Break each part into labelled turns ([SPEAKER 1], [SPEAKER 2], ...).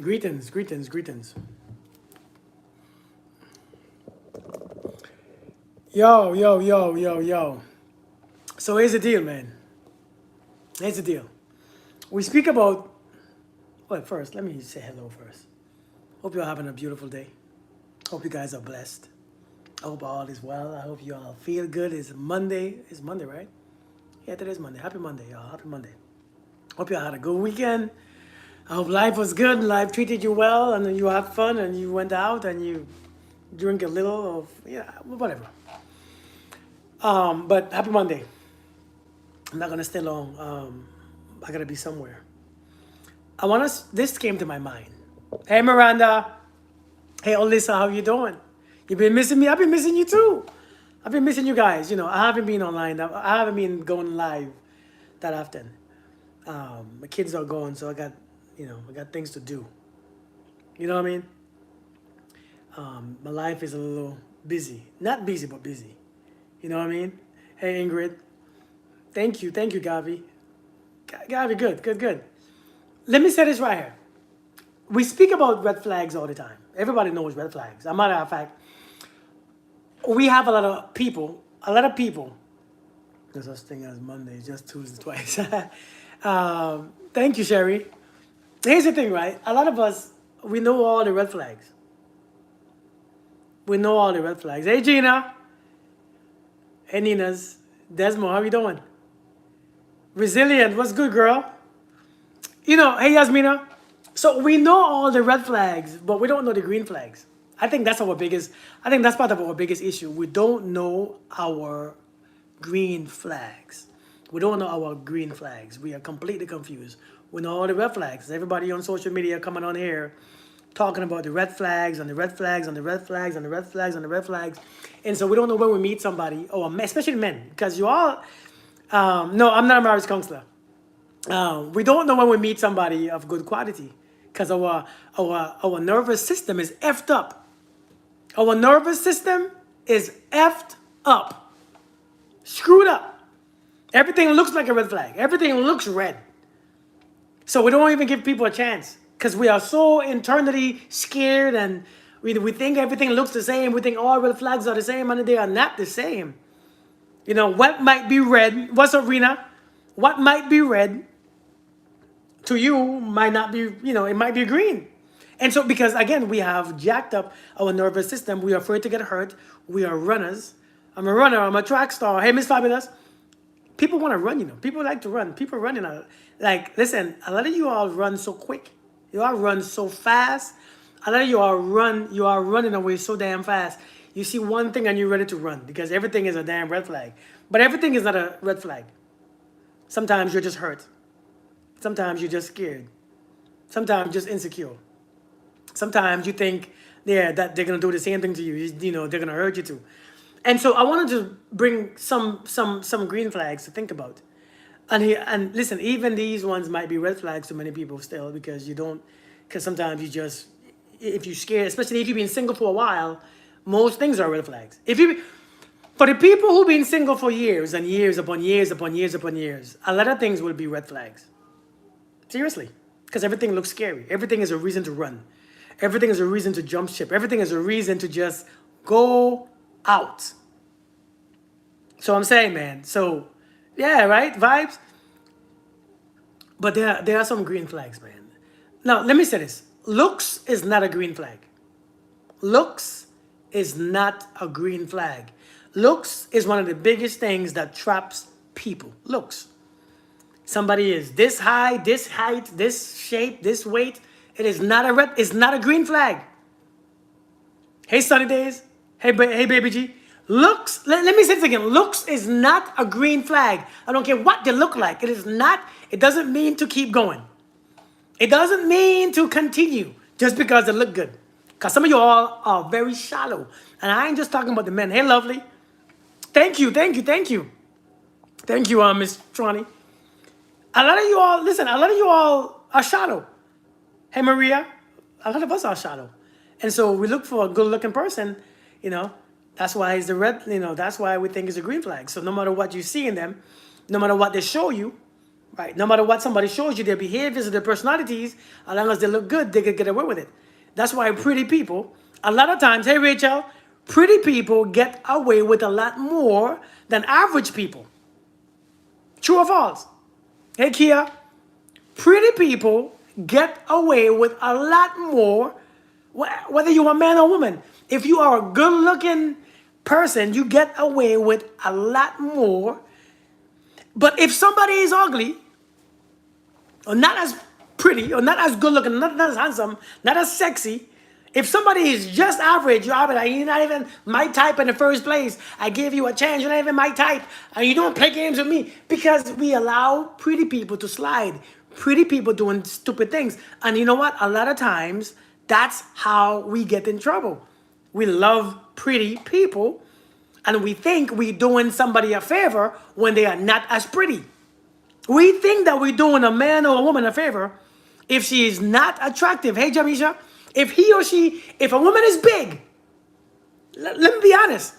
[SPEAKER 1] Greetings, greetings, greetings. Yo, yo, yo, yo, yo. So here's the deal, man. Here's the deal. We speak about. Well, first, let me say hello first. Hope you're having a beautiful day. Hope you guys are blessed. I hope all is well. I hope you all feel good. It's Monday. It's Monday, right? Yeah, today's Monday. Happy Monday, y'all. Happy Monday. Hope you all had a good weekend. I hope life was good and life treated you well and you had fun and you went out and you drink a little of, yeah, whatever. But happy Monday. I'm not gonna stay long. I gotta be somewhere. I want us. This came to my mind. Hey Miranda. Hey Olisa, how you doing? You been missing me? I've been missing you too. I've been missing you guys. You know, I haven't been online. I haven't been going live that often. My kids are gone, so I got things to do. You know what I mean? My life is a little busy. Not busy, but busy. You know what I mean? Hey Ingrid. Thank you, Gavi. Gavi, good, good, good. Let me say this right here. We speak about red flags all the time. Everybody knows red flags. As a matter of fact, we have a lot of people, there's such thing as Monday, just Tuesday twice. Thank you, Sherry. Here's the thing, right? A lot of us, we know all the red flags. We know all the red flags. Hey, Gina. Hey, Nina's. Desmo, how you doing? Resilient, what's good, girl? You know, hey, Yasmina. So we know all the red flags, but we don't know the green flags. I think that's part of our biggest issue. We don't know our green flags. We don't know our green flags. We are completely confused. We know all the red flags. Everybody on social media coming on here talking about the red flags and the red flags and the red flags and the red flags and the red flags. And so we don't know when we meet somebody, or especially men, because you all, no, I'm not a marriage counselor. We don't know when we meet somebody of good quality because our nervous system is effed up. Our nervous system is effed up, screwed up. Everything looks like a red flag. Everything looks red. So we don't even give people a chance because we are so internally scared and we think everything looks the same. We think all red flags are the same and they are not the same. You know, what might be red, what's up, Rena? What might be red to you might not be, it might be green. And so, because again, we have jacked up our nervous system. We are afraid to get hurt. We are runners. I'm a runner. I'm a track star. Hey, Miss Fabulous. People want to run, People like to run. People running. Listen, a lot of you all run so quick. You all run so fast. A lot of you are running away so damn fast. You see one thing and you're ready to run because everything is a damn red flag. But everything is not a red flag. Sometimes you're just hurt. Sometimes you're just scared. Sometimes you're just insecure. Sometimes you think, that they're gonna do the same thing to you. They're gonna hurt you too. And so I wanted to bring some green flags to think about. And listen, even these ones might be red flags to many people still because sometimes if you're scared, especially if you've been single for a while, most things are red flags. For the people who've been single for years and years upon years upon years upon years, a lot of things will be red flags. Seriously, because everything looks scary. Everything is a reason to run. Everything is a reason to jump ship. Everything is a reason to just go out. So I'm saying, man. So, yeah, right? Vibes. But there are some green flags, man. Now, let me say this. Looks is not a green flag. Looks is not a green flag. Looks is one of the biggest things that traps people. Looks. Somebody is this high, this height, this shape, this weight. It's not a green flag. Hey, Sunny Days. Hey, Baby G. Looks, let me say this again. Looks is not a green flag. I don't care what they look like. It doesn't mean to keep going. It doesn't mean to continue just because they look good. Because some of you all are very shallow. And I ain't just talking about the men. Hey, lovely. Thank you. Thank you, Miss Tronny. A lot of you all are shallow. Hey, Maria, a lot of us are shallow. And so we look for a good-looking person, That's why it's the red, that's why we think it's a green flag. So no matter what you see in them, no matter what they show you, Right? No matter what somebody shows you, their behaviors or their personalities, as long as they look good, they can get away with it. That's why pretty people, a lot of times, hey Rachel, pretty people get away with a lot more than average people. True or false? Hey Kia, pretty people get away with a lot more, whether you're a man or woman. If you are a good looking person, you get away with a lot more. But if somebody is ugly, or not as pretty, or not as good looking, not as handsome, not as sexy, if somebody is just average, you're average, and you're not even my type in the first place. I gave you a chance, you're not even my type, and you don't play games with me because we allow pretty people to slide, pretty people doing stupid things. And you know what? A lot of times, that's how we get in trouble. We love pretty people, and we think we're doing somebody a favor when they are not as pretty. We think that we're doing a man or a woman a favor if she is not attractive. Hey, Jamisha, if a woman is big, let me be honest.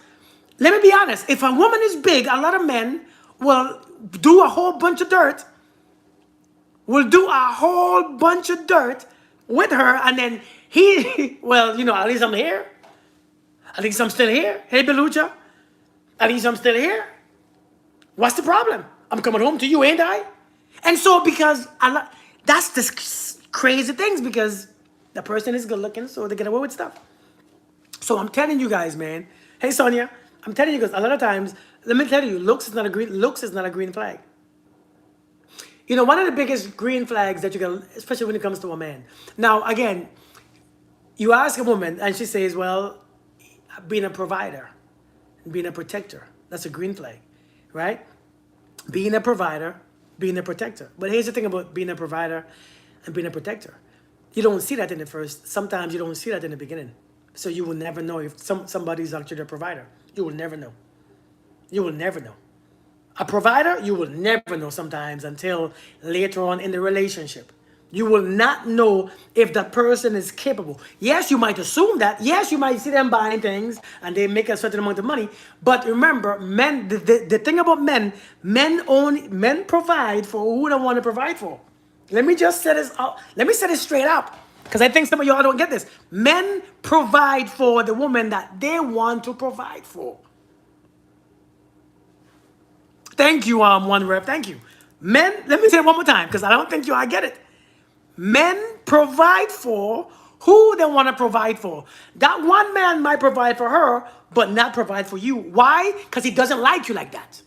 [SPEAKER 1] Let me be honest. If a woman is big, a lot of men will do a whole bunch of dirt, with her, and then well, at least I'm here. At least I'm still here. Hey, Belucha, at least I'm still here. What's the problem? I'm coming home to you, ain't I? And so because that's the crazy things, because the person is good looking, so they get away with stuff. So I'm telling you guys, man. Hey, Sonia, I'm telling you guys, a lot of times, let me tell you, looks is not a green flag. One of the biggest green flags that you can, especially when it comes to a man. Now, again, you ask a woman and she says, well, being a provider, being a protector, that's a green flag, right? Being a provider, being a protector. But here's the thing about being a provider and being a protector. You don't see that in the first, sometimes you don't see that in the beginning. So you will never know if somebody's actually a provider. You will never know. You will never know. A provider, you will never know sometimes until later on in the relationship. You will not know if the person is capable. Yes, you might assume that. Yes, you might see them buying things and they make a certain amount of money. But remember, men, the thing about men provide for who they want to provide for. Let me just set this up. Let me set it straight up. Because I think some of y'all don't get this. Men provide for the woman that they want to provide for. Thank you, one rep. Thank you. Men, let me say it one more time because I don't think I get it. Men provide for who they want to provide for. That one man might provide for her, but not provide for you. Why? Because he doesn't like you like that.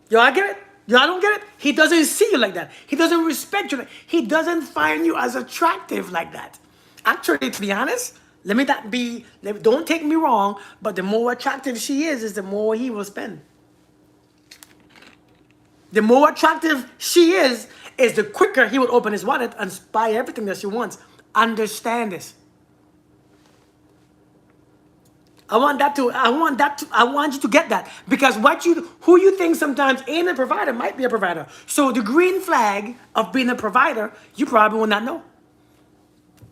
[SPEAKER 1] Y'all get it? Y'all don't get it? He doesn't see you like that. He doesn't respect you. He doesn't find you as attractive like that. Actually, to be honest, don't take me wrong, but the more attractive she is the more he will spend. The more attractive she is the quicker he will open his wallet and buy everything that she wants. Understand this. I want you to get that. Because who you think sometimes ain't a provider might be a provider. So the green flag of being a provider, you probably will not know.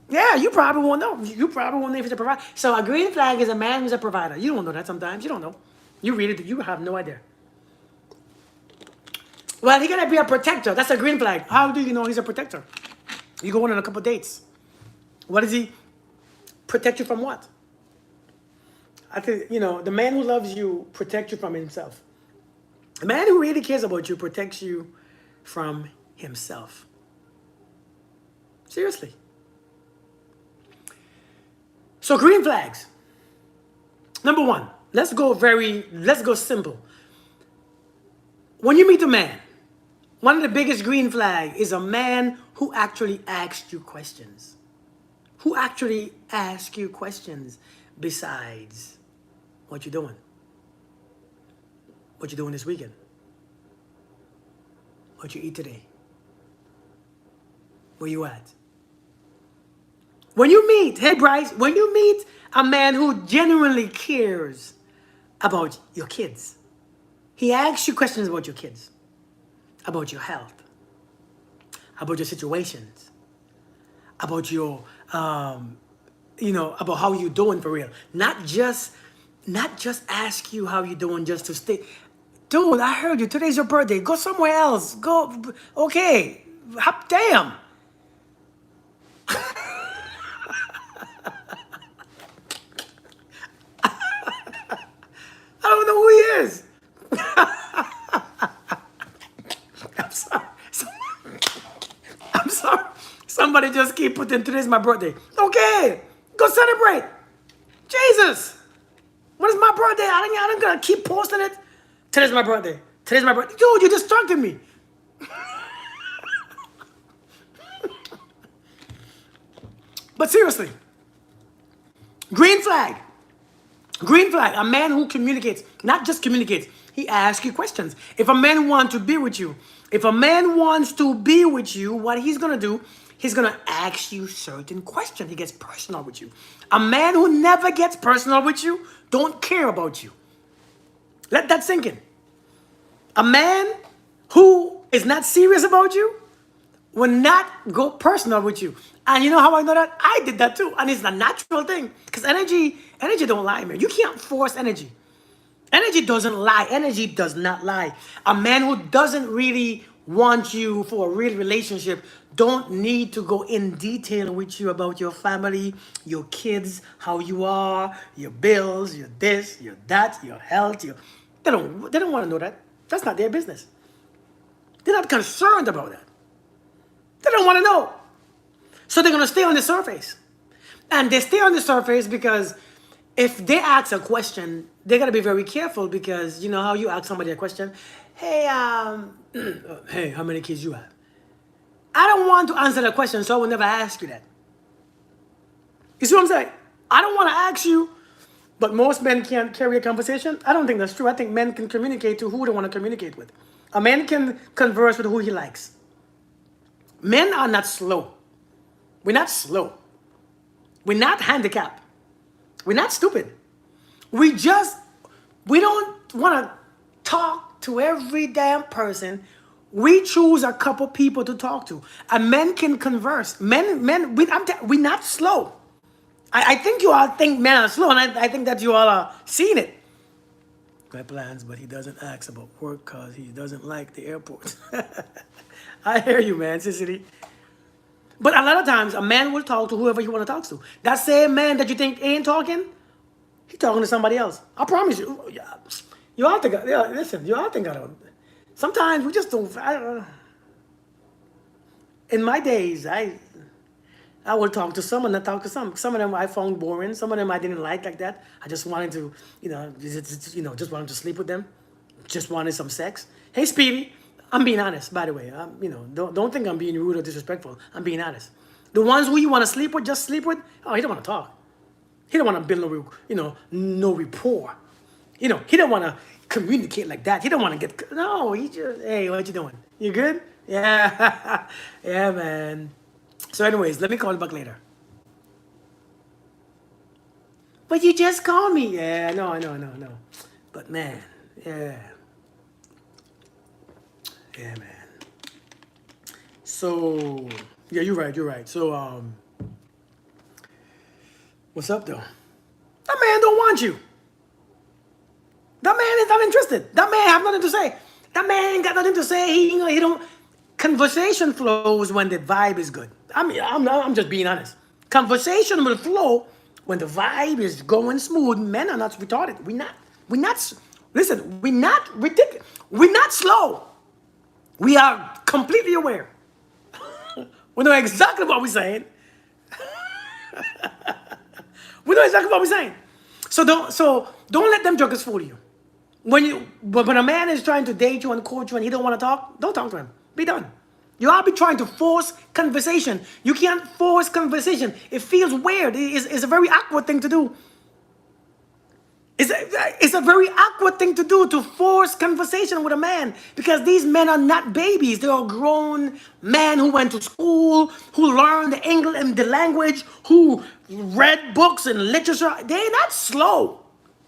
[SPEAKER 1] Yeah, you probably won't know. You probably won't know if it's a provider. So a green flag is a man who's a provider. You don't know that sometimes. You don't know. You have no idea. Well, he's gonna be a protector. That's a green flag. How do you know he's a protector? You go on a couple dates. What does he protect you from? What? I think the man who loves you protects you from himself. The man who really cares about you protects you from himself. Seriously. So green flags. Number one, let's go simple. When you meet a man, one of the biggest green flags is a man who actually asks you questions. Who actually asks you questions besides what you're doing? What you doing this weekend? What you eat today? Where you at? Hey Bryce, when you meet a man who genuinely cares about your kids, he asks you questions about your kids, about your health, about your situations, about your, about how you doing for real. Not just ask you how you doing just to stay. Dude, I heard you. Today's your birthday. Go somewhere else. Go. Okay. Damn. I don't know who he is. I'm sorry. I'm sorry. Somebody just keep putting today's my birthday. Okay. Go celebrate. Jesus. When is my birthday? I'm gonna keep posting it. Today's my birthday. Today's my birthday. Dude, you distracted me. But seriously, green flag. Green flag. A man who communicates, not just communicates, he asks you questions. If a man wants to be with you, what he's gonna do, he's gonna ask you certain questions. He gets personal with you. A man who never gets personal with you don't care about you. Let that sink in. A man who is not serious about you will not go personal with you. And you know how I know that? I did that too. And it's a natural thing. Because energy don't lie, man. You can't force energy. Energy doesn't lie. Energy does not lie. A man who doesn't really want you for a real relationship don't need to go in detail with you about your family, your kids, how you are, your bills, your this, your that, your health. They don't want to know that. That's not their business. They're not concerned about that. They don't want to know. So they're going to stay on the surface. And they stay on the surface because if they ask a question, they got to be very careful because you know how you ask somebody a question, hey, hey, how many kids you have? I don't want to answer that question, so I will never ask you that. You see what I'm saying? I don't want to ask you, but most men can't carry a conversation. I don't think that's true. I think men can communicate to who they want to communicate with. A man can converse with who he likes. Men are not slow. We're not slow. We're not handicapped. We're not stupid. We don't want to talk to every damn person. We choose a couple people to talk to. And men can converse. We're not slow. I think you all think men are slow, and I think that you all are seeing it. Got plans, but he doesn't ask about work because he doesn't like the airport. I hear you, man, Cicely. But a lot of times, a man will talk to whoever he want to talk to. That same man that you think ain't talking, he talking to somebody else. I promise you. You all think, listen, you all think I don't. Sometimes we just don't. In my days, I would talk to some and not talk to some. Some of them I found boring. Some of them I didn't like that. I just wanted to, just wanted to sleep with them. Just wanted some sex. Hey, Speedy. I'm being honest, by the way. Don't think I'm being rude or disrespectful. I'm being honest. The ones who you want to sleep with, just sleep with. Oh, he don't want to talk. He don't want to build no rapport. He don't want to communicate like that. He don't want to get. No, he just. Hey, what you doing? You good? Yeah, yeah, man. So, anyways, let me call you back later. But you just called me. Yeah, no. But man, yeah. Yeah, man. So, yeah, you're right. So, what's up, though? That man don't want you. That man is not interested. That man have nothing to say. That man ain't got nothing to say. He don't. Conversation flows when the vibe is good. I mean, I'm just being honest. Conversation will flow when the vibe is going smooth. Men are not retarded. Listen, we're not ridiculous. We're not slow. We are completely aware. We know exactly what we're saying. We know exactly what we're saying. So don't let them jokers fool you. When a man is trying to date you and court you and he don't want to talk, don't talk to him. Be done. You all be trying to force conversation. You can't force conversation. It feels weird. It's a very awkward thing to do. It's a very awkward thing to do, to force conversation with a man, because these men are not babies. They are grown men who went to school, who learned the English and the language, who read books and literature. They're not slow.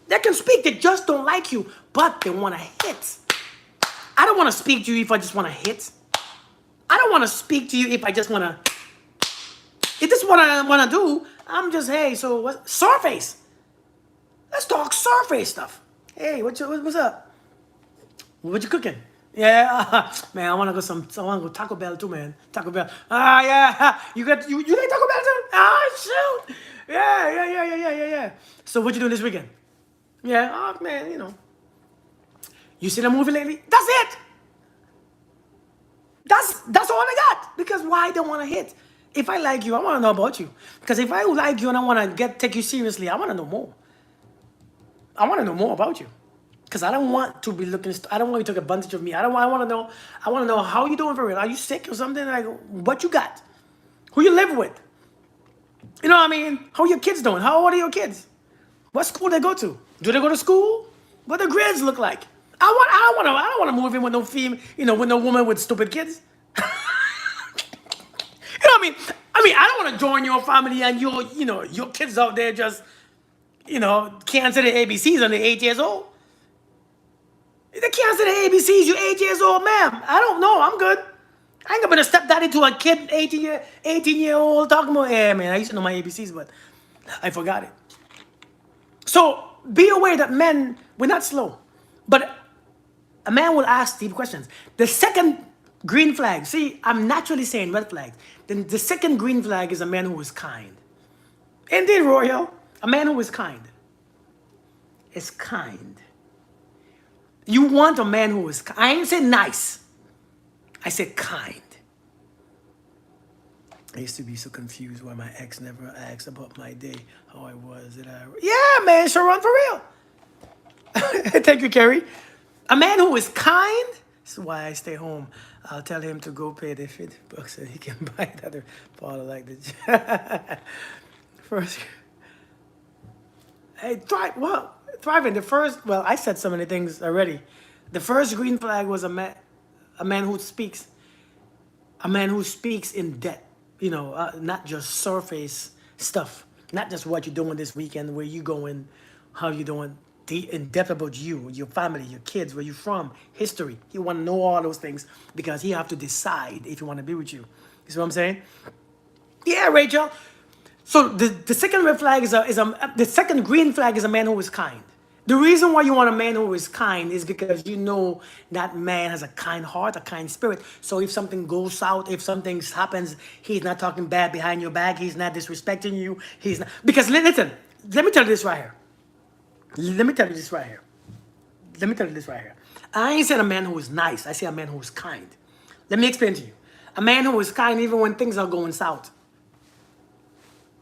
[SPEAKER 1] They can speak. They just don't like you, but they want to hit. I don't want to speak to you if I just want to hit. I don't want to speak to you if I just want to. If this is what I want to do, I'm just, hey, so what? Surface. Let's talk surface stuff. Hey, what's up? What you cooking? Yeah, man, I wanna go Taco Bell too, man. Taco Bell. Ah, yeah. You like Taco Bell too? Ah, shoot. Yeah. So what you doing this weekend? Yeah, oh man, You seen a movie lately? That's it. That's all I got. Because why don't want to hit? If I like you, I want to know about you. Because if I like you and I want to take you seriously, I want to know more. I want to know more about you. Because I don't want to be looking. I don't want you to take advantage of me. I want to know. I want to know how you doing for real. Are you sick or something? Like what you got? Who you live with? You know what I mean? How your kids doing? How old are your kids? What school they go to? Do they go to school? What the grades look like? I don't want to move in with no female, with no woman with stupid kids. You know what I mean? I don't want to join your family and your kids out there just, can't say the ABCs when they're 8 years old. They can't say the ABCs, you're 8 years old, ma'am. I don't know, I'm good. I ain't gonna step daddy to a kid, 18-year-old, talking about, yeah, man, I used to know my ABCs, but I forgot it. So be aware that men, we're not slow. But a man will ask deep questions. The second green flag, see, I'm naturally saying red flags. Then the second green flag is a man who is kind. Indeed, Royal, a man who is kind. Is kind. You want a man who is kind. I ain't say nice. I said kind. I used to be so confused why my ex never asked about my day, how I was. Yeah, man, Sharon, for real. Thank you, Kerry. A man who is kind. This is why I stay home. I'll tell him to go pay the $50 so he can buy the other bottle like the first. Hey, thriving. I said so many things already. The first green flag was a man who speaks. A man who speaks in depth. Not just surface stuff. Not just what you're doing this weekend, where you going, how you doing, in depth about you, your family, your kids, where you from, history. He want to know all those things because he have to decide if he want to be with you. You see what I'm saying? Yeah, Rachel. So the second red flag the second green flag is a man who is kind. The reason why you want a man who is kind is because you know that man has a kind heart, a kind spirit. So if something goes south, if something happens, he's not talking bad behind your back. He's not disrespecting you. He's not, because listen, let me tell you this right here. Let me tell you this right here. I ain't saying a man who is nice. I say a man who is kind. Let me explain to you. A man who is kind even when things are going south.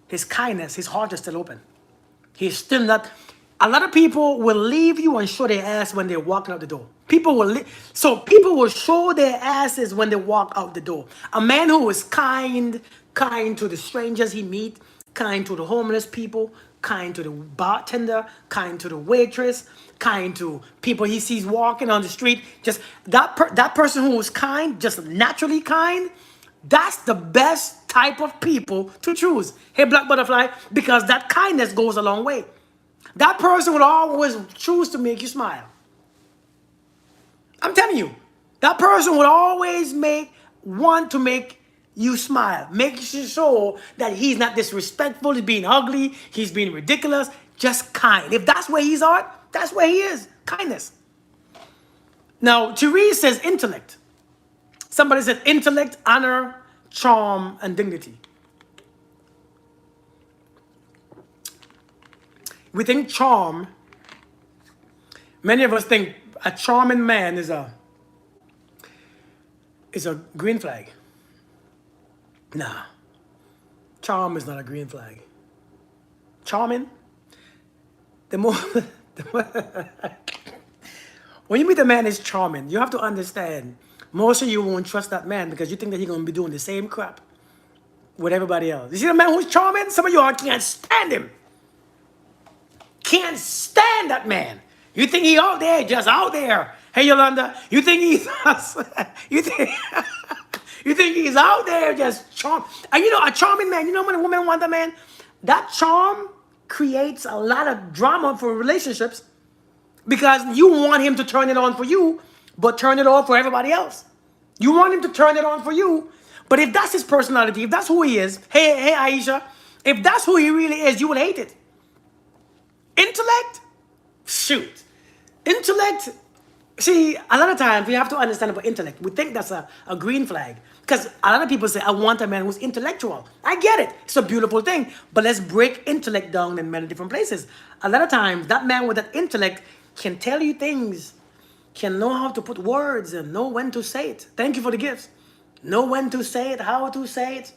[SPEAKER 1] His kindness, his heart is still open. He's still not. A lot of people will leave you and show their ass when they're walking out the door. People will show their asses when they walk out the door. A man who is kind to the strangers he meet, kind to the homeless people, kind to the bartender, kind to the waitress, kind to people he sees walking on the street. Just that person who is kind, just naturally kind, that's the best type of people to choose. Hey, Black Butterfly, because that kindness goes a long way. That person would always choose to make you smile. I'm telling you, that person would always want to make you smile. Make sure that he's not disrespectful, he's being ugly, he's being ridiculous, just kind. If that's where he's at, that's where he is. Kindness. Now, Therese says intellect. Somebody said intellect, honor, charm, and dignity. We think charm, many of us think a charming man is a green flag. Nah, charm is not a green flag. Charming, when you meet a man is charming, you have to understand, most of you won't trust that man because you think that he's going to be doing the same crap with everybody else. You see the man who's charming? Some of y'all can't stand him. Can't stand that man. You think he out there, just out there. Hey, Yolanda, you think he's you think he's out there just charm? And a charming man, you know when a woman wants a man? That charm creates a lot of drama for relationships because you want him to turn it on for you, but turn it off for everybody else. You want him to turn it on for you, but if that's his personality, if that's who he is, hey Aisha, if that's who he really is, you would hate it. Intellect? Shoot. Intellect, See, a lot of times we have to understand about intellect. We think that's a green flag. Because a lot of people say, I want a man who's intellectual. I get it. It's a beautiful thing. But let's break intellect down in many different places. A lot of times, that man with that intellect can tell you things, can know how to put words and know when to say it. Thank you for the gifts. Know when to say it, how to say it,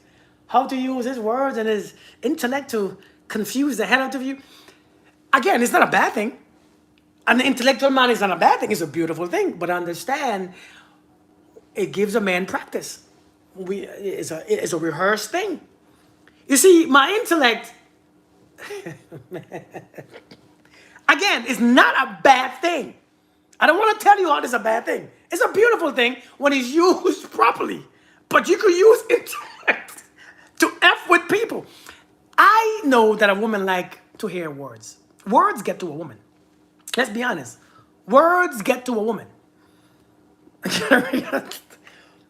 [SPEAKER 1] how to use his words and his intellect to confuse the hell out of you. Again, it's not a bad thing. An intellectual man is not a bad thing. It's a beautiful thing. But understand, it gives a man practice. It's a rehearsed thing. You see, my intellect, again, is not a bad thing. I don't want to tell you how this is a bad thing. It's a beautiful thing when it's used properly. But you could use intellect to F with people. I know that a woman like to hear words. Words get to a woman. Let's be honest. Words get to a woman.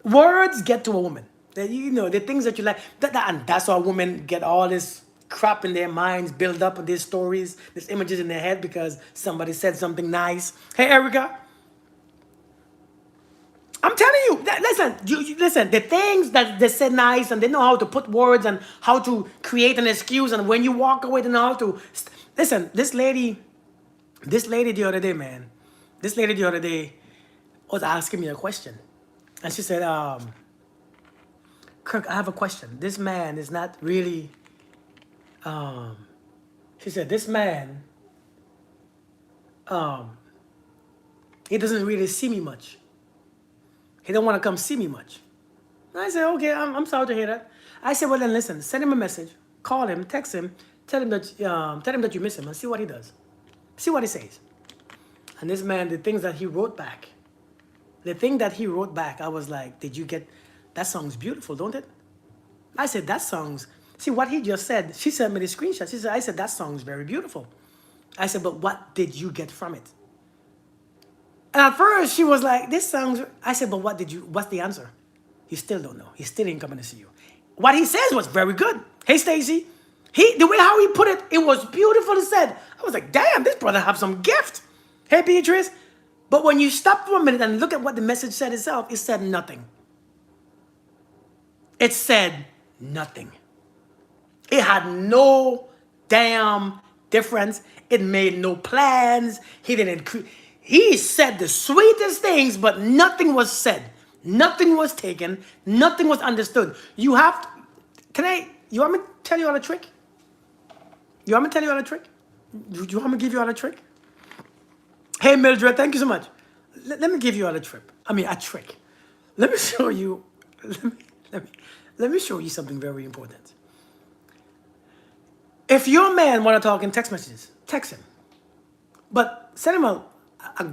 [SPEAKER 1] Words get to a woman. You know, the things that you like. And that's why women get all this crap in their minds, build up these stories, these images in their head because somebody said something nice. Hey, Erica. I'm telling you, listen, listen, the things that they say nice and they know how to put words and how to create an excuse, and when you walk away, they know how to. Listen, this lady the other day, man, this lady the other day was asking me a question. And she said, Kirk, I have a question. This man is not really, she said, this man, he doesn't really see me much. He don't want to come see me much. And I said, okay, I'm sorry to hear that. I said, well then listen, send him a message, call him, text him, tell him that you miss him and see what he does. See what he says. And this man, the things that he wrote back, I was like, did you get, that song's beautiful, don't it? I said, that song's, see what he just said, she sent me the screenshot. She said, I said, that song's very beautiful. I said, but what did you get from it? And at first she was like, this song's, I said, but what's the answer? He still don't know. He still ain't coming to see you. What he says was very good. Hey, Stacy. The way how he put it, it was beautifully said. I was like, damn, this brother have some gift. Hey, Beatrice. But when you stop for a minute and look at what the message said itself, it said nothing. It said nothing. It had no damn difference. It made no plans. He said the sweetest things, but nothing was said. Nothing was taken. Nothing was understood. You want me to tell you all a trick? You want me to tell you all a trick? Do you want me to give you all a trick? Hey, Mildred, thank you so much. Let me give you all a trick. A trick. Let me show you, let me show you something very important. If your man want to talk in text messages, text him. But send him a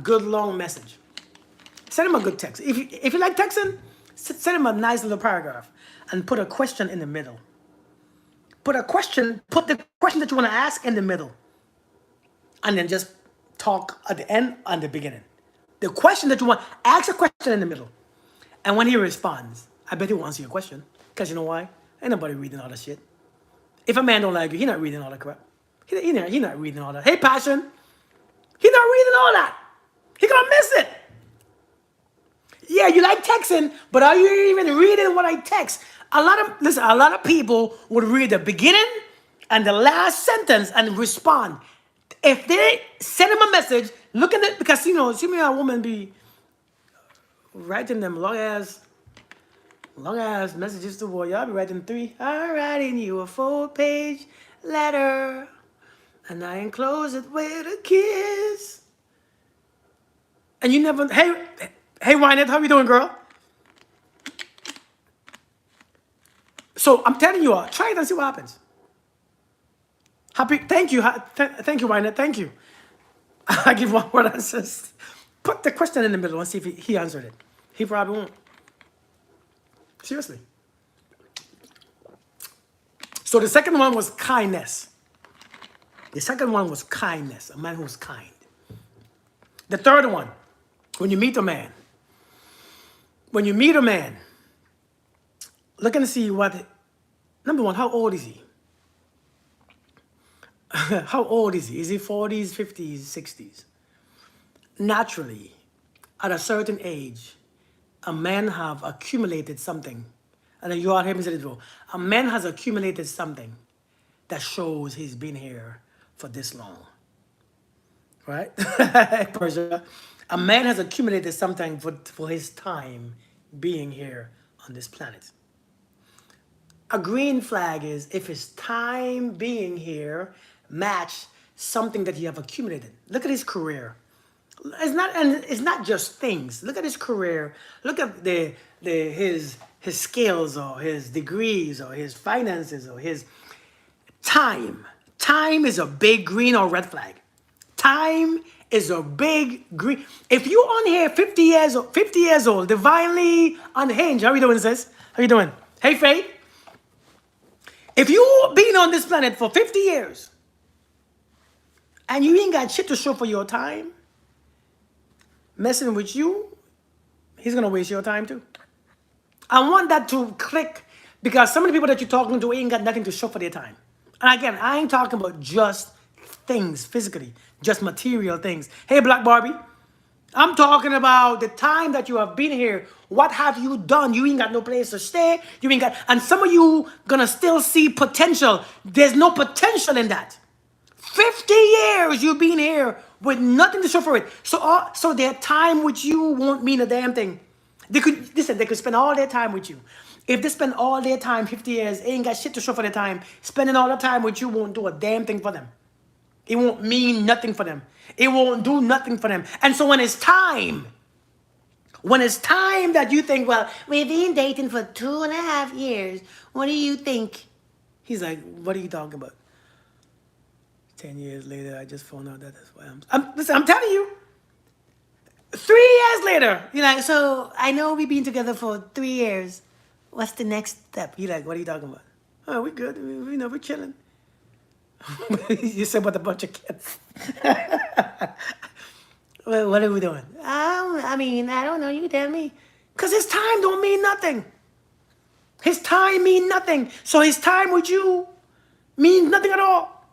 [SPEAKER 1] good long message. Send him a good text. If you like texting, send him a nice little paragraph and put a question in the middle. Put the question that you want to ask in the middle. And then just talk at the end and the beginning. The question that you want, ask a question in the middle. And when he responds, I bet he wants your question. Because you know why? Ain't nobody reading all that shit. If a man don't like you, he not reading all that crap. He not reading all that. Hey, passion. He not reading all that. He gonna miss it. Yeah, you like texting, but are you even reading what I text? A lot of people would read the beginning and the last sentence and respond. If they send him a message, look at it, because see me a woman be writing them long ass messages to boy. Y'all be writing 3. I'm writing you a 4-page letter, and I enclose it with a kiss. And you never, hey, Wynette, how you doing, girl? So I'm telling you all, try it and see what happens. Thank you, thank you, Wynette, thank you. I give one word answers. Put the question in the middle and see if he answered it. He probably won't. Seriously. So the second one was kindness. The second one was kindness, a man who's kind. The third one, when you meet a man, look and see number one, how old is he? How old is he? Is he 40s, 50s, 60s? Naturally, at a certain age, a man have accumulated something. And you all hear me say this before. A man has accumulated something that shows he's been here for this long. Right? Persia. A man has accumulated something for his time being here on this planet. A green flag is if his time being here match something that he have accumulated. Look at his career. It's not just things. Look at his career. Look at his skills or his degrees or his finances or his time. Time is a big green or red flag. Time is a big green. If you on here 50 years old, divinely unhinged. How you doing, sis? How you doing? Hey, Faith. If you been on this planet for 50 years and you ain't got shit to show for your time, messing with you, he's gonna waste your time too. I want that to click because some of the people that you're talking to ain't got nothing to show for their time. And again, I ain't talking about just things physically, just material things. Hey, Black Barbie, I'm talking about the time that you have been here. What have you done? You ain't got no place to stay. You ain't got, and some of you gonna still see potential. There's no potential in that. 50 years you've been here with nothing to show for it. So their time with you won't mean a damn thing. They could spend all their time with you. If they spend all their time, 50 years, ain't got shit to show for their time, spending all the time with you won't do a damn thing for them. It won't mean nothing for them. It won't do nothing for them. And so when it's time that you think, well, we've been dating for 2.5 years, what do you think? He's like, what are you talking about? 10 years later, I just found out that that's why I'm telling you. 3 years later, you're like, so I know we've been together for 3 years. What's the next step? You're like, what are you talking about? Oh, we're good. We're chilling. You said about a bunch of kids. Well, what are we doing? I mean, I don't know. You tell me. Because his time don't mean nothing. His time mean nothing. So his time with you means nothing at all.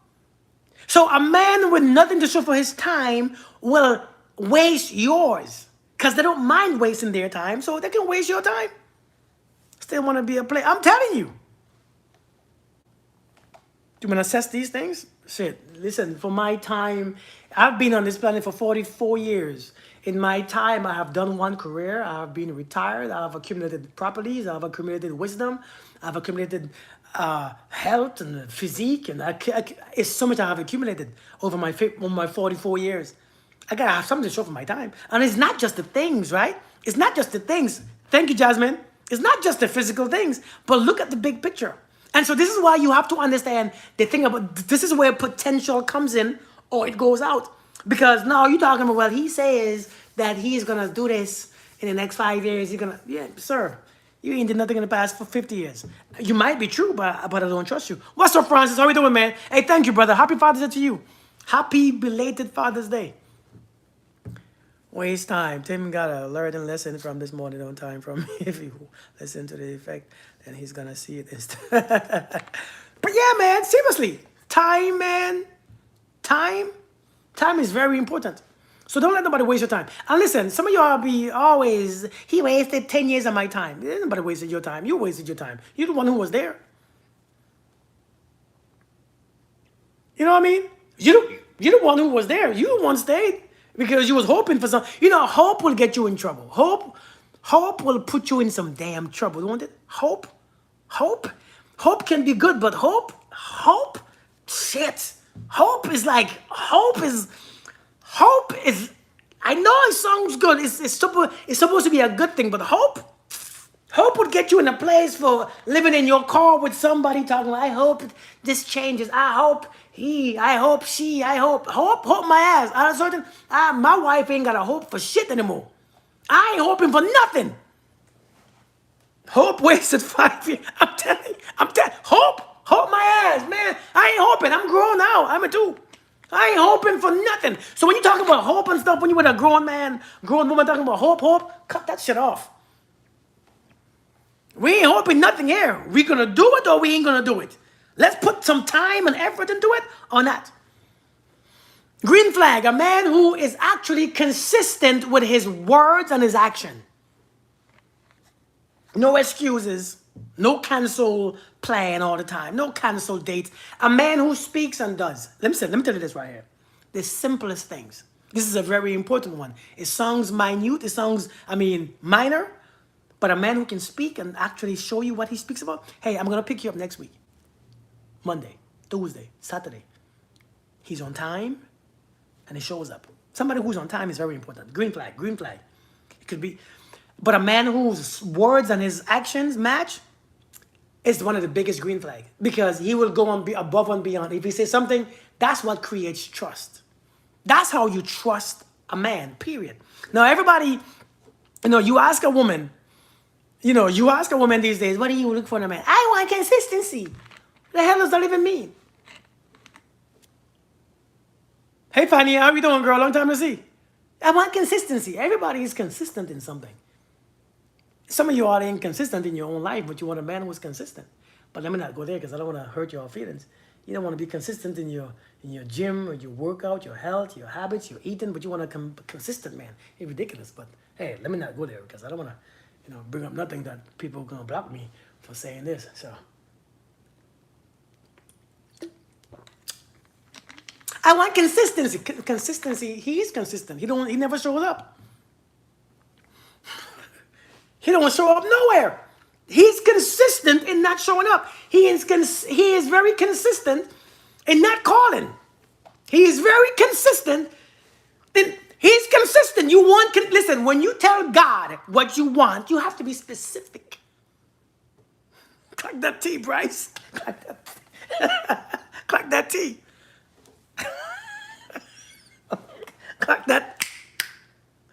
[SPEAKER 1] So a man with nothing to show for his time will waste yours. Because they don't mind wasting their time. So they can waste your time. Still want to be a player. I'm telling you. Do you want to assess these things? Shit, listen, for my time, I've been on this planet for 44 years. In my time, I have done one career. I have been retired. I have accumulated properties. I have accumulated wisdom. I have accumulated health and physique. And it's so much I have accumulated over my 44 years. I got to have something to show for my time. And it's not just the things, right? It's not just the things. Thank you, Jasmine. It's not just the physical things, but look at the big picture. And so this is why you have to understand the thing about, this is where potential comes in or it goes out. Because now you're talking about, well, he says that he's going to do this in the next 5 years. He's going to, yeah, sir, you ain't did nothing in the past for 50 years. You might be true, but I don't trust you. What's up, Francis? How we doing, man? Hey, thank you, brother. Happy Father's Day to you. Happy belated Father's Day. Waste time. Tim got a learning lesson from this morning on time from me. If you listen to the effect, then he's gonna see it instead. But yeah, man, seriously. Time, man. Time is very important. So don't let nobody waste your time. And listen, some of y'all be always, he wasted 10 years of my time. Nobody wasted your time. You wasted your time. You're the one who was there. You know what I mean? You're the one who was there. You the one stayed. Because you was hoping for some, hope will get you in trouble. Hope will put you in some damn trouble, won't it? Hope can be good, but hope, shit. Hope is, I know it sounds good. It's supposed to be a good thing, but hope would get you in a place for living in your car with somebody talking, I hope this changes. I hope my ass. My wife ain't got a hope for shit anymore. I ain't hoping for nothing. Hope wasted 5 years. I'm telling hope my ass, man. I ain't hoping. I'm grown now. I'm a two. I ain't hoping for nothing. So when you talking about hope and stuff, when you with a grown woman talking about hope, cut that shit off. We ain't hoping nothing here. We gonna do it or we ain't gonna do it. Let's put some time and effort into it or not. Green flag, a man who is actually consistent with his words and his action. No excuses, no cancel plan all the time, no cancel dates. A man who speaks and does. Let me tell you this right here. The simplest things. This is a very important one. It sounds minute, it sounds, minor, but a man who can speak and actually show you what he speaks about. Hey, I'm going to pick you up next week. Monday, Tuesday, Saturday. He's on time and he shows up. Somebody who's on time is very important. Green flag, green flag. It could be, but a man whose words and his actions match is one of the biggest green flag because he will go on be above and beyond. If he says something, that's what creates trust. That's how you trust a man, period. Now, everybody, you ask a woman, these days, what do you look for in a man? I want consistency. The hell does that even mean? Hey, Fanny, how you doing, girl? Long time to see. I want consistency. Everybody is consistent in something. Some of you are inconsistent in your own life, but you want a man who's consistent. But let me not go there because I don't want to hurt your feelings. You don't want to be consistent in your gym or your workout, your health, your habits, your eating, but you want a consistent man. It's ridiculous. But hey, let me not go there because I don't want to, bring up nothing that people are gonna block me for saying this. So I want consistency. Consistency. He is consistent. He never shows up. He don't show up nowhere. He's consistent in not showing up. He is very consistent in not calling. He is very consistent. He's consistent. Listen, when you tell God what you want, you have to be specific. Clack that T, Bryce. Clack that T. Clack that.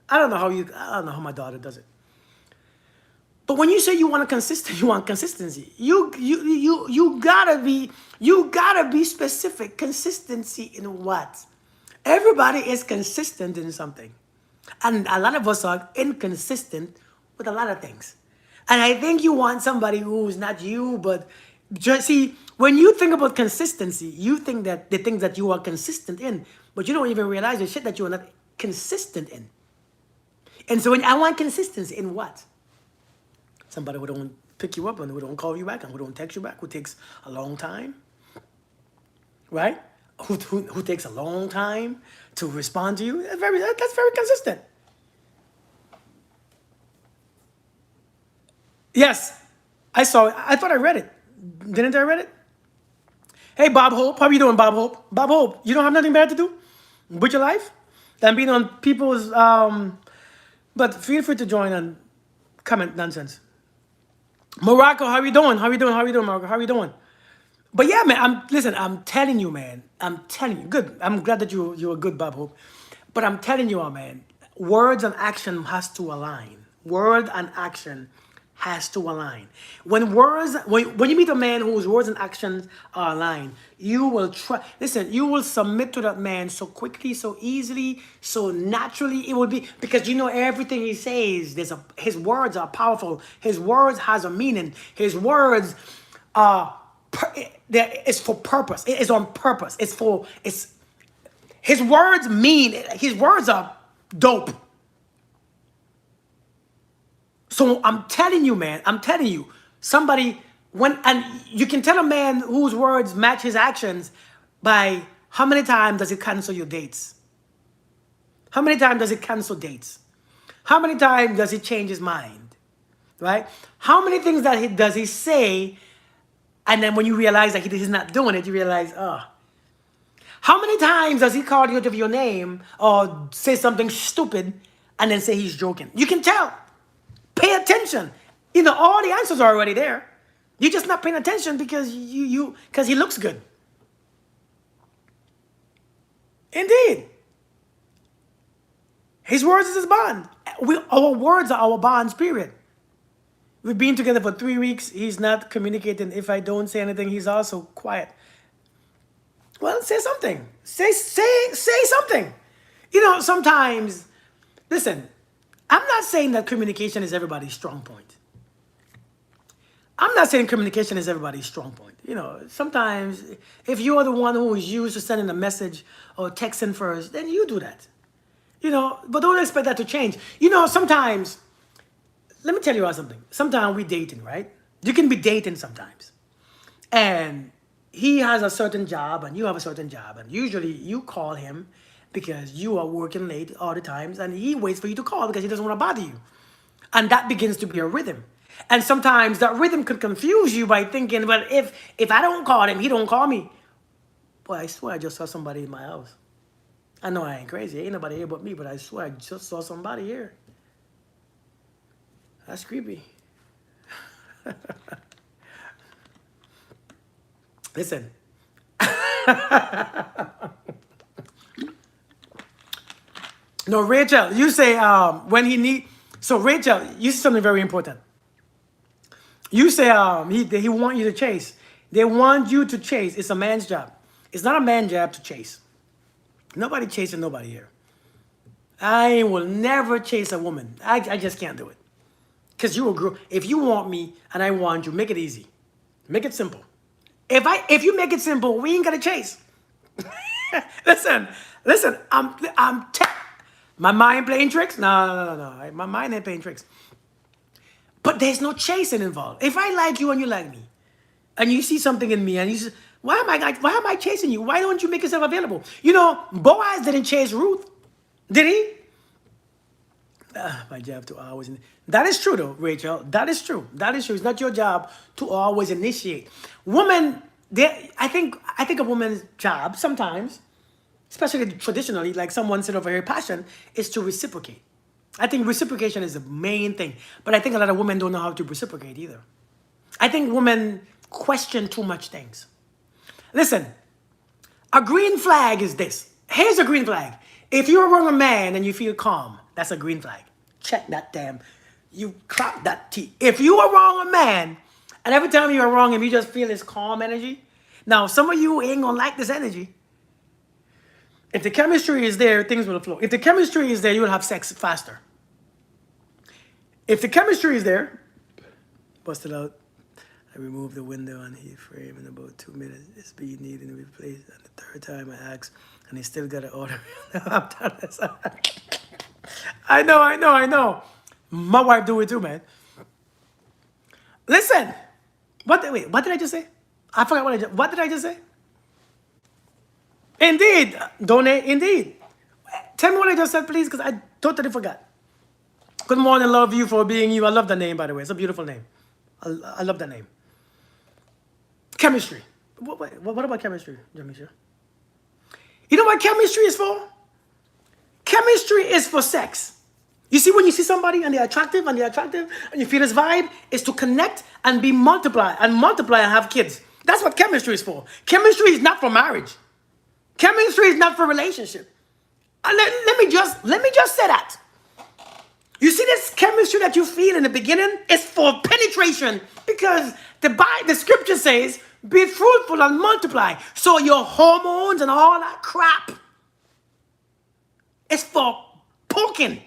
[SPEAKER 1] I don't know how my daughter does it. But when you say you want consistency. You gotta be specific. Consistency in what? Everybody is consistent in something. And a lot of us are inconsistent with a lot of things. And I think you want somebody who's not you, but just see, when you think about consistency, you think that the things that you are consistent in, but you don't even realize the shit that you are not consistent in. And so when I want consistency in what? Somebody who don't pick you up and who don't call you back and who don't text you back, who takes a long time, right? Who takes a long time to respond to you. That's very consistent. Yes, I saw it. I thought I read it. Didn't I read it? Hey, Bob Hope. How you doing, Bob Hope? Bob Hope, you don't have nothing bad to do with your life than being on people's... but feel free to join and comment nonsense. Morocco, how you doing? Morocco? How you doing? But yeah, man, I'm telling you, man. I'm telling you. Good. I'm glad that you're a good Bob Hope. But I'm telling you, man, words and action has to align. Word and action has to align. When you meet a man whose words and actions are aligned, you will you will submit to that man so quickly, so easily, so naturally. It will be because everything he says. His words are powerful. His words has a meaning. His words are it's for purpose. It is on purpose. His words are dope. So I'm telling you, man, and you can tell a man whose words match his actions by how many times does he cancel your dates? How many times does he cancel dates? How many times does he change his mind? Right? How many things does he say, and then when you realize that he's not doing it, you realize, how many times does he call you out of your name or say something stupid and then say he's joking? You can tell. Pay attention. All the answers are already there. You're just not paying attention because because he looks good. Indeed. His words is his bond. Our words are our bonds, period. We've been together for 3 weeks. He's not communicating. If I don't say anything, he's also quiet. Well, say something. Say something. Sometimes, listen, I'm not saying that communication is everybody's strong point. I'm not saying communication is everybody's strong point. You know, sometimes if you're the one who is used to sending a message or texting first, then you do that. You know, but don't expect that to change. You know, sometimes, let me tell you about something. Sometimes we dating, right? You can be dating sometimes. And he has a certain job and you have a certain job. And usually you call him because you are working late all the times and he waits for you to call because he doesn't want to bother you. And that begins to be a rhythm. And sometimes that rhythm could confuse you by thinking, well, if I don't call him, he don't call me. Boy, I swear I just saw somebody in my house. I know I ain't crazy. Ain't nobody here but me, but I swear I just saw somebody here. That's creepy. Listen. No, Rachel, you say when he need. So Rachel, you say something very important. You say he want you to chase. They want you to chase. It's a man's job. It's not a man's job to chase. Nobody chasing nobody here. I will never chase a woman. I just can't do it. Because you will grow. If you want me and I want you, make it easy. Make it simple. If you make it simple, we ain't gonna chase. listen. My mind playing tricks? No. My mind ain't playing tricks. But there's no chasing involved. If I like you and you like me, and you see something in me, and you say, why am I chasing you? Why don't you make yourself available? You know, Boaz didn't chase Ruth, did he? My job to always. That is true, though, Rachel. That is true. That is true. It's not your job to always initiate. Women, I think a woman's job sometimes, especially traditionally, like someone said over here, passion is to reciprocate. I think reciprocation is the main thing, but I think a lot of women don't know how to reciprocate either. I think women question too much things. Listen, a green flag is this. Here's a green flag. If you're around a man and you feel calm, that's a green flag. Check that damn. You clap that T. If you are wrong a man, and every time you're wrong him, you just feel this calm energy. Now, some of you ain't gonna like this energy. If the chemistry is there, things will flow. If the chemistry is there, you will have sex faster. If the chemistry is there, bust it out. I removed the window on heat frame in about 2 minutes. It's being needed to be replaced. And the third time I asked, and he still got an order. I'm done this. I know. My wife do it too, man. Listen. What did I just say? I forgot what did I just say? Indeed. Donate, indeed. Tell me what I just said, please, because I totally forgot. Good morning, love you for being you. I love the name, by the way. It's a beautiful name. I love the name. Chemistry. What about chemistry, Jamisha? You know what chemistry is for? Chemistry is for sex. You see, when you see somebody and they're attractive and you feel this vibe, is to connect and be multiply and have kids. That's what chemistry is for. Chemistry is not for marriage. Chemistry is not for relationship. Let me just say that. You see this chemistry that you feel in the beginning is for penetration because the scripture says, be fruitful and multiply. So your hormones and all that crap is for poking.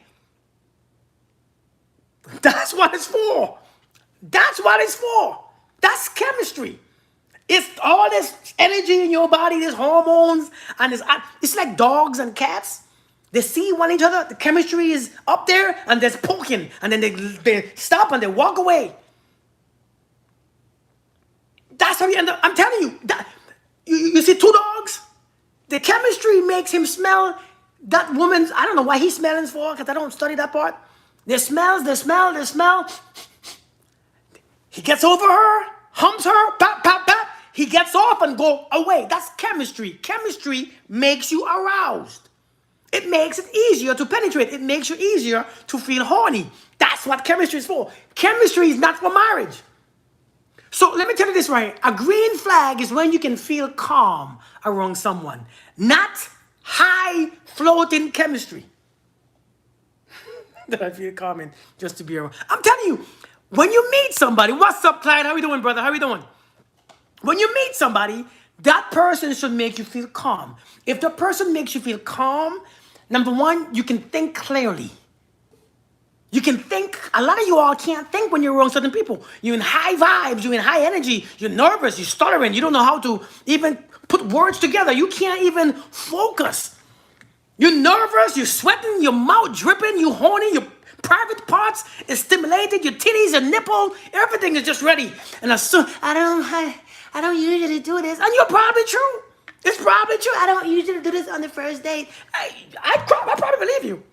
[SPEAKER 1] That's what it's for. That's what it's for. That's chemistry. It's all this energy in your body, these hormones, and it's like dogs and cats. They see one each other, the chemistry is up there, and there's poking, and then they stop and they walk away. That's how you end up. I'm telling you, you see two dogs, the chemistry makes him smell that woman's. I don't know why he's smelling for, because I don't study that part. They smell. He gets over her, humps her, pap, pap, pap. He gets off and go away. That's chemistry. Chemistry makes you aroused. It makes it easier to penetrate. It makes you easier to feel horny. That's what chemistry is for. Chemistry is not for marriage. So let me tell you this right. A green flag is when you can feel calm around someone, not high floating chemistry. That I feel calm in just to be around. I'm telling you, when you meet somebody, what's up, Clyde? How you doing, brother? How you doing? When you meet somebody, that person should make you feel calm. If the person makes you feel calm, number one, you can think clearly. You can think A lot of you all can't think when you're around certain people. You're in high vibes, you're in high energy, you're nervous, you're stuttering, you don't know how to even put words together. You can't even focus. You're nervous, you're sweating, your mouth dripping, you horny, your private parts is stimulated, your titties, your nipple, everything is just ready. And as soon, I don't usually do this. And you're probably true. It's probably true. I don't usually do this on the first date. I probably believe you.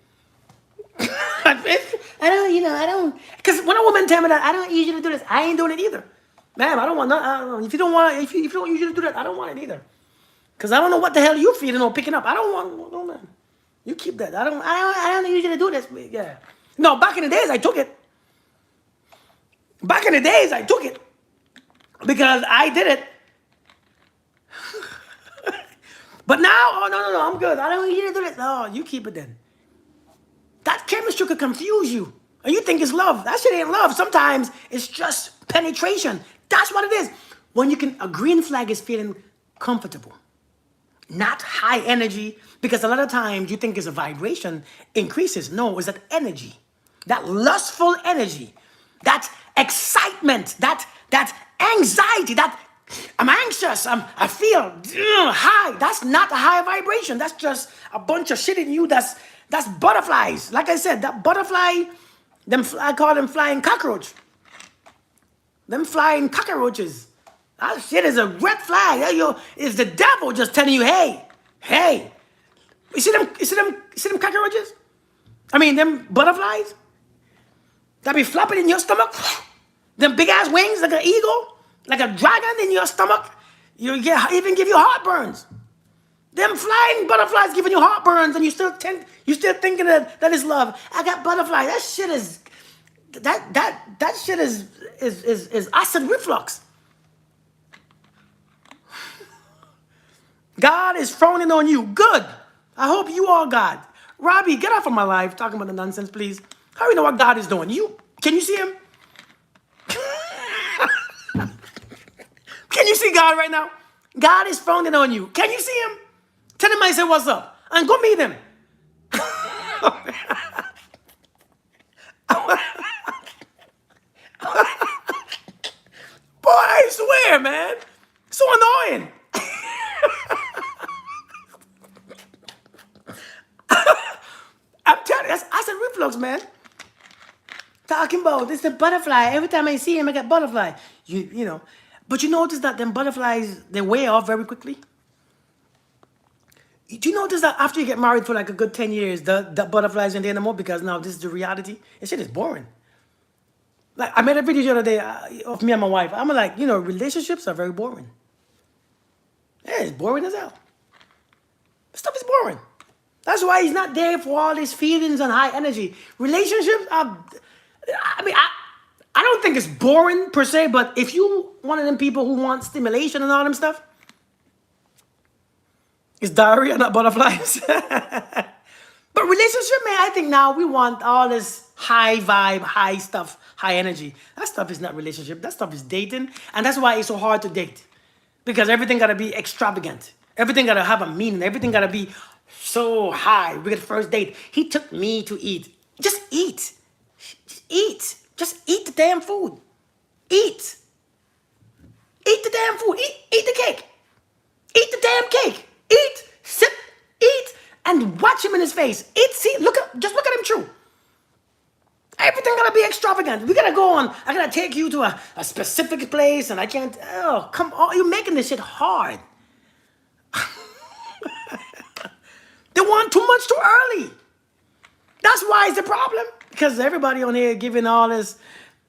[SPEAKER 1] I don't, because when a woman tell me that I don't usually do this, I ain't doing it either. Ma'am, I don't want, I don't, if you don't want, if you don't usually do that, I don't want it either. Because I don't know what the hell you're feeling or picking up. I don't want, no, man. You keep that. I don't usually do this. Yeah. No, back in the days, I took it. Back in the days, I took it. Because I did it. But now, oh, no, I'm good. I don't usually do this. No, you keep it then. That chemistry could confuse you. And you think it's love. That shit ain't love. Sometimes it's just penetration. That's what it is. When you can, a green flag is feeling comfortable. Not high energy, because a lot of times you think it's a vibration increases. No, it's that energy, that lustful energy, that excitement, that anxiety, that I'm anxious, I feel high. That's not a high vibration. That's just a bunch of shit in you. That's butterflies. Like I said, that butterfly, I call them flying cockroach. Them flying cockroaches. That shit is a red flag. It's the devil just telling you, hey. You see them cockroaches? I mean, them butterflies that be flopping in your stomach. Them big ass wings like an eagle, like a dragon in your stomach. You even give you heartburns. Them flying butterflies giving you heartburns, and you still thinking that is love. I got butterflies. That shit is that shit is acid reflux. God is frowning on you. Good. I hope you are God. Robbie, get off of my life talking about the nonsense, please. How do you know what God is doing? Can you see him? Can you see God right now? God is frowning on you. Can you see him? Tell him I said what's up. And go meet him. Boy, I swear, man. So annoying. I'm telling you, that's acid reflux, man. Talking about this, the butterfly. Every time I see him, I get butterfly. You know. But you notice that them butterflies, they wear off very quickly? Do you notice that after you get married for like a good 10 years, the butterflies ain't there no more because now this is the reality? This shit is boring. Like, I made a video the other day of me and my wife. I'm like, relationships are very boring. Yeah, it's boring as hell. Stuff is boring. That's why he's not there for all these feelings and high energy. Relationships are, I don't think it's boring per se, but if you one of them people who want stimulation and all them stuff, it's diarrhea, not butterflies. But relationship, man, I think now we want all this high vibe, high stuff, high energy. That stuff is not relationship. That stuff is dating. And that's why it's so hard to date. Because everything got to be extravagant. Everything got to have a meaning. Everything got to be so high. We get first date. He took me to eat. Just eat. Just eat. Just eat the damn food. Eat. Eat the damn food. Eat the cake. Eat the damn cake. Eat. Sit. Eat. And watch him in his face. Eat. See. Just look at him true. Everything gotta be extravagant. We gotta go on. I gotta take you to a specific place, and I can't. Oh, come on! You're making this shit hard. They want too much too early. That's why it's a problem. Because everybody on here giving all this.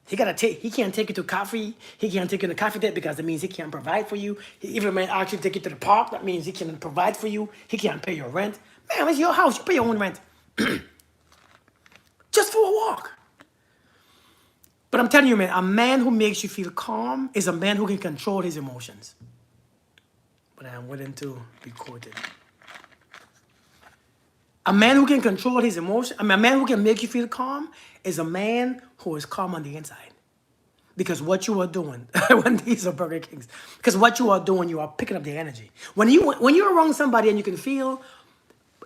[SPEAKER 1] He can't take you to coffee. He can't take you to coffee date because that means he can't provide for you. He even may actually take you to the park. That means he can provide for you. He can't pay your rent. Man, it's your house. You pay your own rent. Just for a walk. But I'm telling you, man, a man who makes you feel calm is a man who can control his emotions. But I am willing to be quoted. A man who can control his emotions, a man who can make you feel calm is a man who is calm on the inside. Because what you are doing, when these are Burger Kings, because what you are doing, you are picking up their energy. When you're around somebody and you can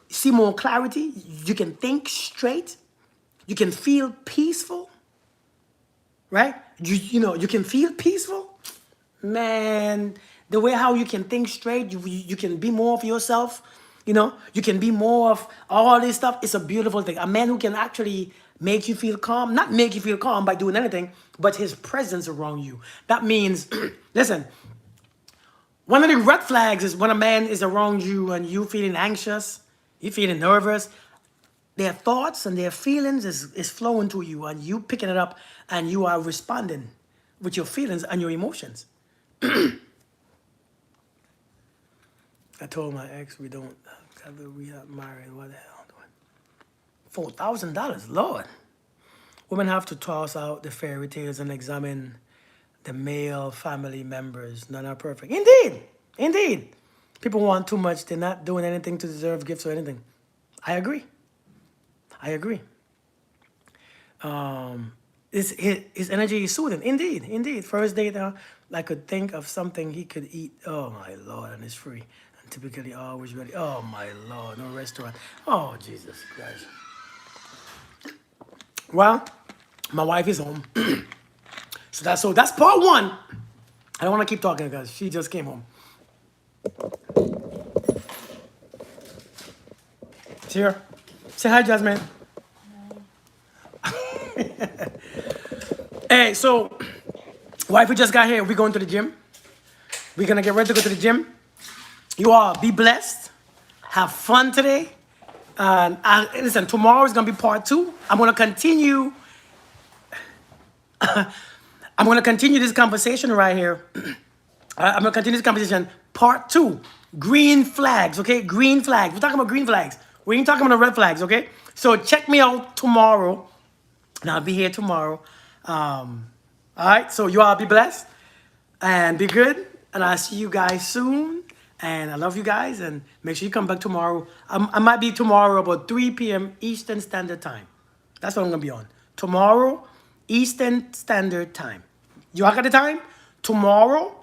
[SPEAKER 1] see more clarity, you can think straight, you can feel peaceful, right? You can feel peaceful, man. The way how you can think straight, you can be more of yourself. You can be more of all this stuff. It's a beautiful thing. A man who can actually make you feel calm, not make you feel calm by doing anything, but his presence around you. That means, listen, one of the red flags is when a man is around you and you feeling anxious, you feeling nervous, their thoughts and their feelings is flowing to you and you picking it up and you are responding with your feelings and your emotions. I told my ex we don't, we are married, what the hell doing? $4,000, Lord. Women have to toss out the fairy tales and examine the male family members. None are perfect. Indeed, indeed. People want too much. They're not doing anything to deserve gifts or anything. I agree. I agree. His energy is soothing. Indeed, indeed. First date, I could think of something he could eat. Oh my Lord, and it's free. And typically always ready. Oh my Lord, no restaurant. Oh Jesus Christ. Well, my wife is home. So that's part one. I don't want to keep talking because she just came home. See her? Say hi, Jasmine. Hey, so wife, we just got here. We're going to the gym. We're gonna get ready to go to the gym. You all be blessed. Have fun today. And listen, tomorrow is gonna be part two. I'm gonna continue. I'm gonna continue this conversation right here. I'm gonna continue this conversation. Part two. Green flags, okay? Green flags. We're talking about green flags. We ain't talking about the red flags, okay? So check me out tomorrow. And I'll be here tomorrow. All right, so you all be blessed and be good. And I'll see you guys soon. And I love you guys. And make sure you come back tomorrow. I might be tomorrow about 3 p.m. Eastern Standard Time. That's what I'm going to be on. Tomorrow, Eastern Standard Time. You all got the time? Tomorrow,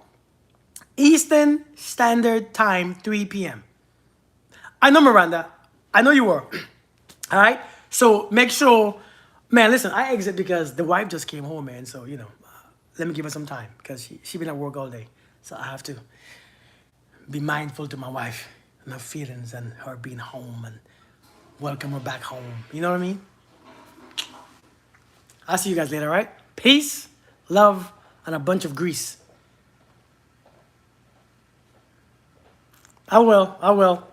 [SPEAKER 1] Eastern Standard Time, 3 p.m. I know, Miranda. I know you were. All right? So make sure, man, listen, I exit because the wife just came home, man. So, let me give her some time because she been at work all day. So I have to be mindful to my wife and her feelings and her being home and welcome her back home. You know what I mean? I'll see you guys later, all right? Peace, love, and a bunch of grease. I will.